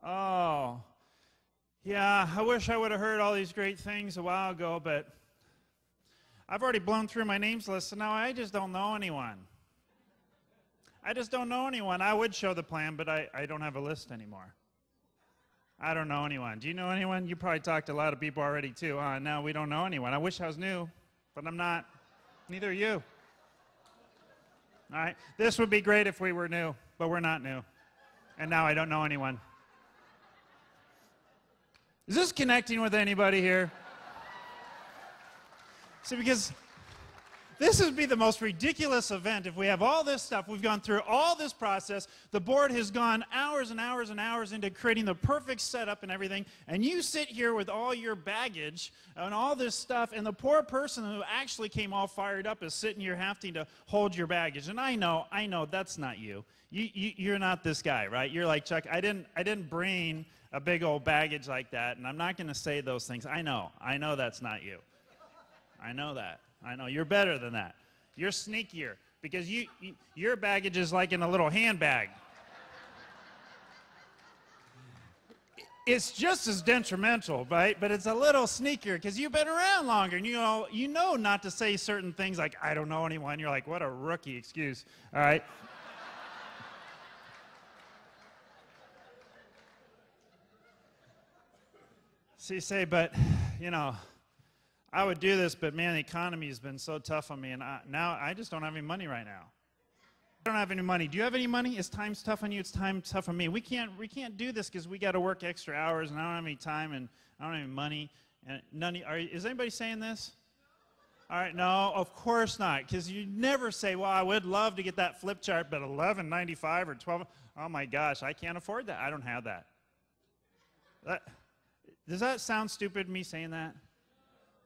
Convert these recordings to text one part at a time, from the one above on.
Oh, yeah, I wish I would have heard all these great things a while ago, but I've already blown through my names list, so now I just don't know anyone. I just don't know anyone. I would show the plan, but I don't have a list anymore. I don't know anyone. Do you know anyone? You probably talked to a lot of people already, too. No, we don't know anyone. I wish I was new, but I'm not. Neither are you. All right, this would be great if we were new, but we're not new. And now I don't know anyone. Is this connecting with anybody here? See, because this would be the most ridiculous event if we have all this stuff. We've gone through all this process. The board has gone hours and hours and hours into creating the perfect setup and everything. And you sit here with all your baggage and all this stuff. And the poor person who actually came all fired up is sitting here having to hold your baggage. And I know that's not you. You're not this guy, right? You're like, Chuck, I didn't bring a big old baggage like that. And I'm not going to say those things. I know that's not you. I know that. I know. You're better than that. You're sneakier because your baggage is like in a little handbag. It's just as detrimental, right? But it's a little sneakier because you've been around longer and you know not to say certain things like, I don't know anyone. You're like, what a rookie excuse, all right? So you say, but, I would do this, but man, the economy has been so tough on me, and now I just don't have any money right now. I don't have any money. Do you have any money? Is time tough on you? It's time tough on me. We can't do this because we got to work extra hours, and I don't have any time, and I don't have any money. And is anybody saying this? All right, no, of course not, because you never say, well, I would love to get that flip chart, but $11.95 or $12. Oh my gosh, I can't afford that. I don't have that. Does that sound stupid, me saying that?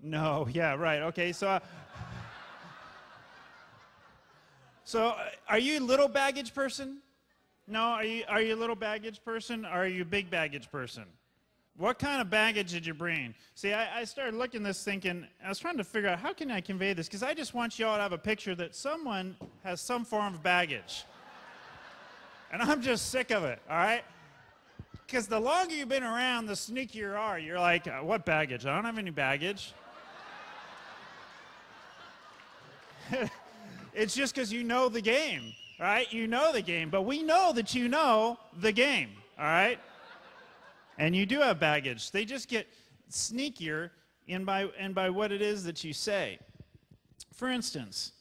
No, yeah, right, okay, so are you a little baggage person? No, are you a little baggage person, or are you a big baggage person? What kind of baggage did you bring? See, I started looking at this thinking, I was trying to figure out how can I convey this, because I just want you all to have a picture that someone has some form of baggage. And I'm just sick of it, all right? Because the longer you've been around, the sneakier you are. You're like, what baggage? I don't have any baggage. It's just because you know the game, right? You know the game, but we know that you know the game, all right? And you do have baggage. They just get sneakier by what it is that you say. For instance,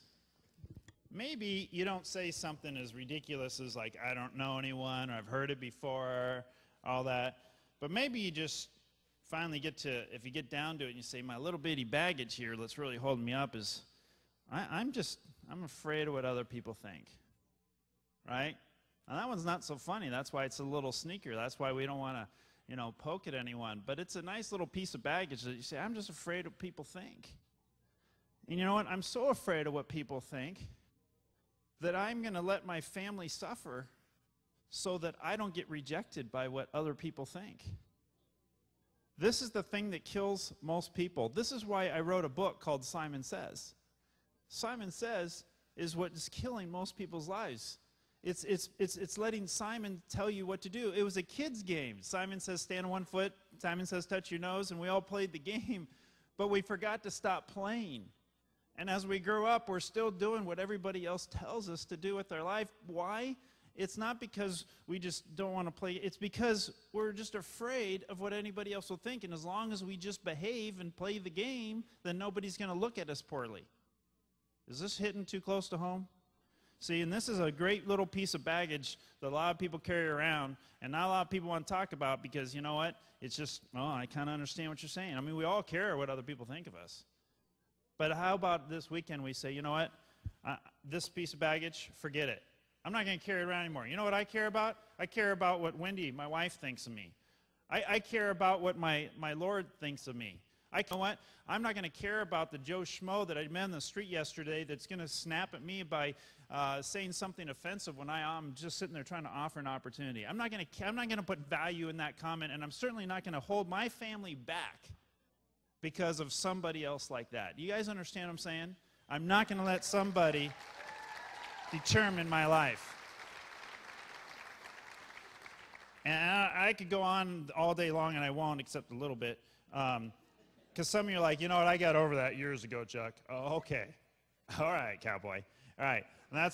maybe you don't say something as ridiculous as like, I don't know anyone, or I've heard it before, all that. But maybe you just finally get to, if you get down to it and you say, my little bitty baggage here that's really holding me up is, I'm afraid of what other people think, right? And that one's not so funny. That's why it's a little sneaker. That's why we don't want to, poke at anyone. But it's a nice little piece of baggage that you say, I'm just afraid of what people think. And you know what? I'm so afraid of what people think that I'm going to let my family suffer so that I don't get rejected by what other people think. This is the thing that kills most people. This is why I wrote a book called Simon Says. Simon Says is what is killing most people's lives. It's letting Simon tell you what to do. It was a kid's game. Simon says stand on one foot. Simon says touch your nose, and we all played the game, but we forgot to stop playing. And as we grow up, we're still doing what everybody else tells us to do with our life. Why? It's not because we just don't want to play. It's because we're just afraid of what anybody else will think. And as long as we just behave and play the game, then nobody's going to look at us poorly. Is this hitting too close to home? See, and this is a great little piece of baggage that a lot of people carry around, and not a lot of people want to talk about because, you know what? It's just, I kind of understand what you're saying. I mean, we all care what other people think of us. But how about this weekend we say, you know what? This piece of baggage, forget it. I'm not going to carry it around anymore. You know what I care about? I care about what Wendy, my wife, thinks of me. I care about what my Lord thinks of me. You know what? I'm not going to care about the Joe Schmo that I met on the street yesterday that's going to snap at me by saying something offensive when I'm just sitting there trying to offer an opportunity. I'm not going to put value in that comment, and I'm certainly not going to hold my family back because of somebody else like that. Do you guys understand what I'm saying? I'm not going to let somebody determine my life. And I could go on all day long, and I won't, except a little bit. Because some of you are like, you know what, I got over that years ago, Chuck. Oh, okay. All right, cowboy. All right. And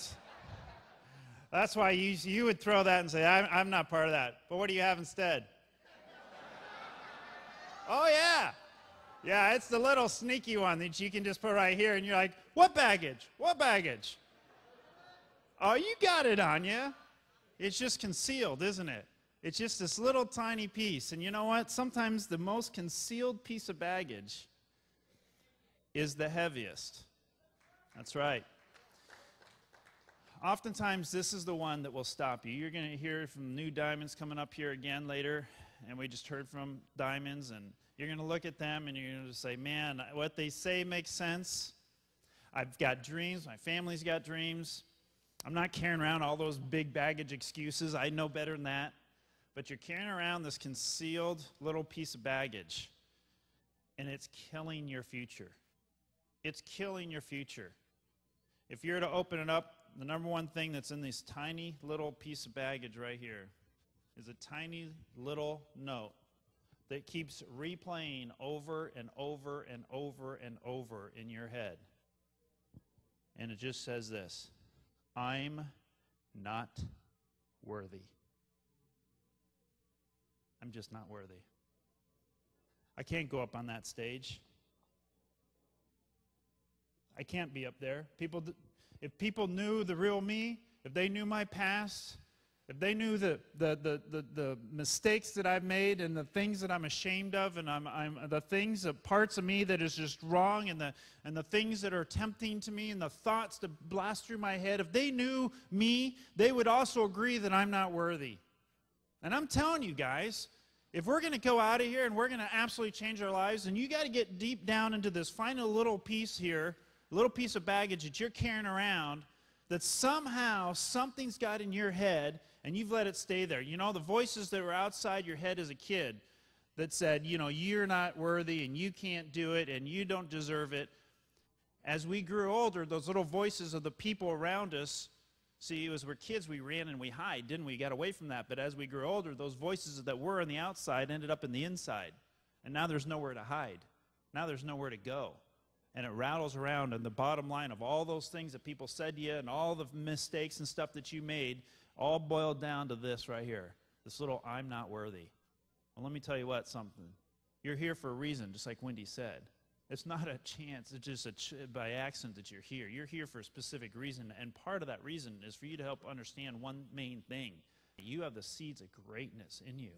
that's why you would throw that and say, I'm not part of that. But what do you have instead? Oh, yeah. Yeah, it's the little sneaky one that you can just put right here, and you're like, what baggage? What baggage? Oh, you got it on you. It's just concealed, isn't it? It's just this little tiny piece. And you know what? Sometimes the most concealed piece of baggage is the heaviest. That's right. Oftentimes, this is the one that will stop you. You're going to hear from new diamonds coming up here again later, and we just heard from diamonds, and you're going to look at them, and you're going to say, man, what they say makes sense. I've got dreams. My family's got dreams. I'm not carrying around all those big baggage excuses. I know better than that. But you're carrying around this concealed little piece of baggage, and it's killing your future. It's killing your future. If you're to open it up, the number one thing that's in this tiny little piece of baggage right here is a tiny little note that keeps replaying over and over and over and over in your head. And it just says this: I'm not worthy. I'm just not worthy. I can't go up on that stage. I can't be up there. If people knew the real me, if they knew my past, if they knew the mistakes that I've made and the things that I'm ashamed of, and the parts of me that is just wrong, and the things that are tempting to me, and the thoughts that blast through my head, if they knew me, they would also agree that I'm not worthy. And I'm telling you guys, if we're going to go out of here and we're going to absolutely change our lives, then you got to get deep down into this final little piece here, little piece of baggage that you're carrying around, that somehow something's got in your head and you've let it stay there. You know, the voices that were outside your head as a kid that said, you know, you're not worthy and you can't do it and you don't deserve it. As we grew older, those little voices of the people around us, see, as we're kids, we ran and we hide, didn't we? Got away from that. But as we grew older, those voices that were on the outside ended up in the inside. And now there's nowhere to hide. Now there's nowhere to go. And it rattles around, and the bottom line of all those things that people said to you and all the mistakes and stuff that you made all boiled down to this right here, this little I'm not worthy. Well, let me tell you what, something. You're here for a reason, just like Wendy said. It's not a chance, it's just by accident that you're here. You're here for a specific reason, and part of that reason is for you to help understand one main thing. You have the seeds of greatness in you,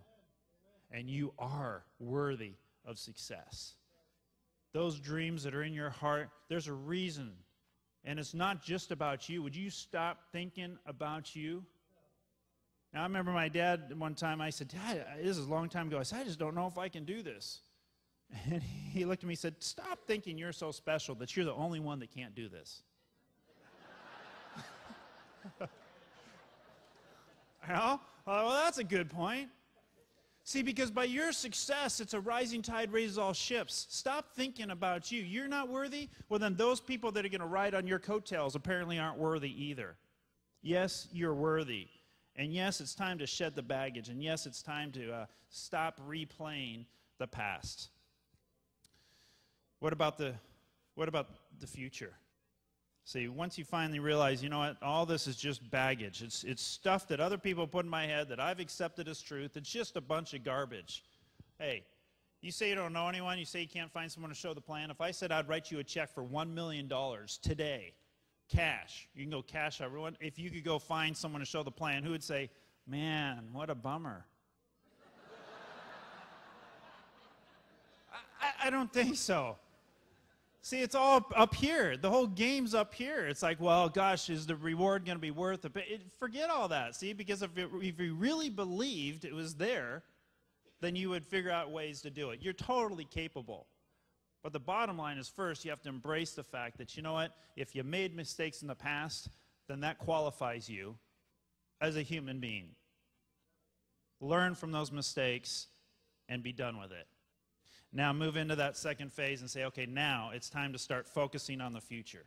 and you are worthy of success. Those dreams that are in your heart, there's a reason, and it's not just about you. Would you stop thinking about you? Now, I remember my dad one time, I said, Dad, this is a long time ago, I said, I just don't know if I can do this. And he looked at me and said, stop thinking you're so special that you're the only one that can't do this. Well, that's a good point. See, because by your success, it's a rising tide raises all ships. Stop thinking about you. You're not worthy? Well, then those people that are going to ride on your coattails apparently aren't worthy either. Yes, you're worthy. And yes, it's time to shed the baggage. And yes, it's time to stop replaying the past. What about the future? See, once you finally realize, you know what, all this is just baggage. It's stuff that other people put in my head that I've accepted as truth. It's just a bunch of garbage. Hey, you say you don't know anyone. You say you can't find someone to show the plan. If I said I'd write you a check for $1 million today, cash, you can go cash everyone. If you could go find someone to show the plan, who would say, man, what a bummer? I don't think so. See, it's all up here. The whole game's up here. It's like, well, gosh, is the reward going to be worth it? But forget all that, see, because if you really believed it was there, then you would figure out ways to do it. You're totally capable. But the bottom line is, first, you have to embrace the fact that, you know what, if you made mistakes in the past, then that qualifies you as a human being. Learn from those mistakes and be done with it. Now move into that second phase and say, okay, now it's time to start focusing on the future.